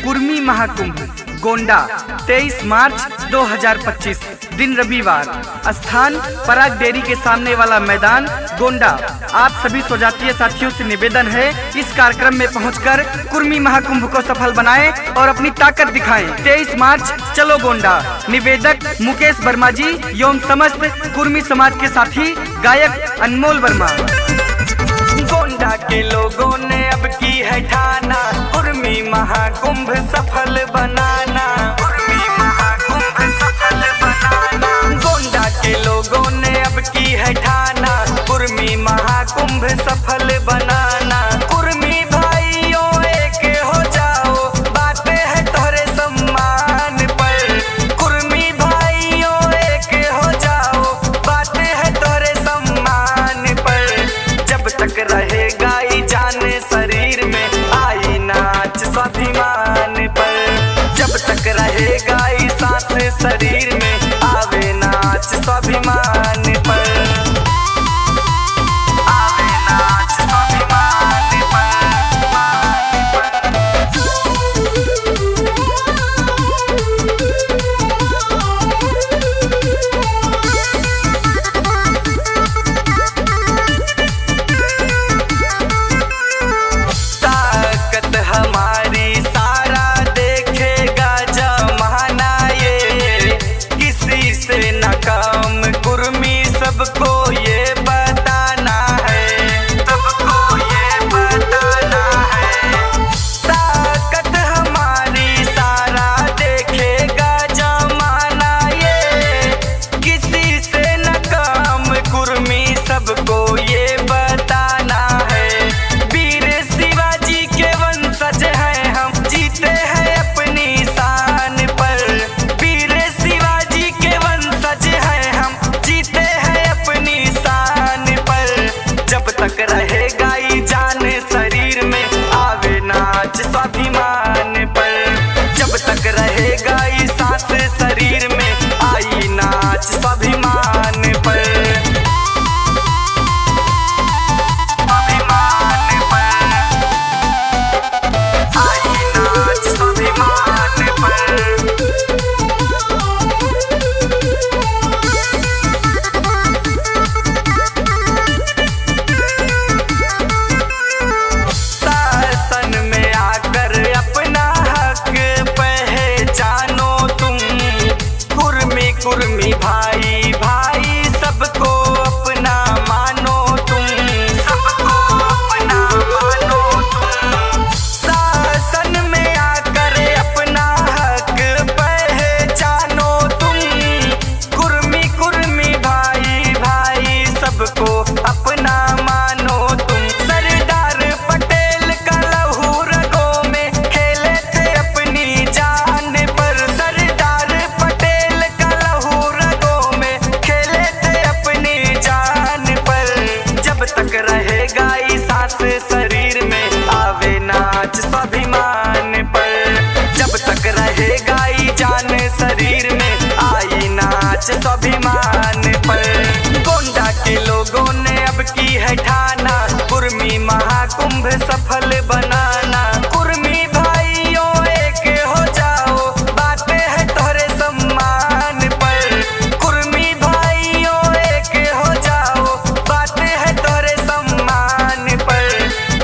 कुर्मी महाकुंभ गोंडा 23 मार्च 2025 दिन रविवार। स्थान पराग डेयरी के सामने वाला मैदान गोंडा। आप सभी स्वजातीय साथियों से निवेदन है इस कार्यक्रम में पहुंचकर कुर्मी महाकुंभ को सफल बनाएं और अपनी ताकत दिखाएं। 23 मार्च चलो गोंडा। निवेदक मुकेश वर्मा जी एवं समस्त कुर्मी समाज के साथी गायक अनमोल वर्मा। गोंडा के लोगों ने अब की है ठाना, कुर्मी महाकुंभ सफल बनाना, कुर्मी महाकुंभ सफल बनाना। गोंडा के लोगों ने अब की है ठाना, कुर्मी महाकुंभ सफल बनाना। कुर्मी भाइयों एक हो जाओ, बातें है तोहरे सम्मान पर। कुर्मी भाइयों एक हो जाओ, बातें है तोहरे सम्मान पर। जब तक रहेगा ई जाने शरीर में, आई नाच स्वाभिमान पर। जब तक रहेगा ई सांस शरीर में, आवे नाच स्वाभिमान पर। आवे नाच स्वाभिमान पर। ताकत हमारी सारा देखेगा जमाना, ये किसी से न कम कुर्मी सबको ये बताना है, सबको ये बताना है। ताकत हमारी सारा देखेगा जमाना, ये किसी से न कम कुर्मी सबको ये बताना है। वीर शिवाजी के वंशज हैं हम, जीते हैं अपनी शान पर। वीर शिवाजी के वंशज हैं हम, जीते हैं अपनी शान पर। जब तक रहेगा ई जान शरीर में, आवे नाच स्वाभिमान पर। जब तक रहेगा ई सांस शरीर में, आई नाच स्वाभिमान पर। स्वाभिमान पर। आई नाच स्वाभिमान पर। शासन में आकर अपना हक पहचानो तुम। कुर्मी भाई भाई सबको अपना मानो तुम, सबको अपना मानो तुम। शासन में आकर अपना हक पहचानो तुम। कुर्मी भाई भाई सबको अपना मानो तुम। सरदार पटेल का लहू रगों में खेले थे अपनी जान पर। सरदार पटेल का लहू रगों में खेले थे अपनी जान पर। जब तक रहेगा ई सांस शरीर में, आवे नाच स्वाभिमान पर। जब तक रहेगा ई जान शरीर में, आई नाच स्वाभिमान पर। गोंडा के लोगों ने अब की है ठाना, कुर्मी महाकुंभ सफल बनाना। कुर्मी भाइयों एक हो जाओ, बातें है तोहरे सम्मान पर। कुर्मी भाइयों एक हो जाओ, बातें है तोहरे सम्मान पर।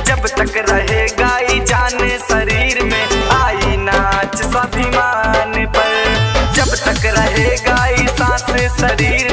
जब तक रहेगा ई जान शरीर में, आई नाच स्वाभिमान पर। जब तक रहेगा ई सांस शरीर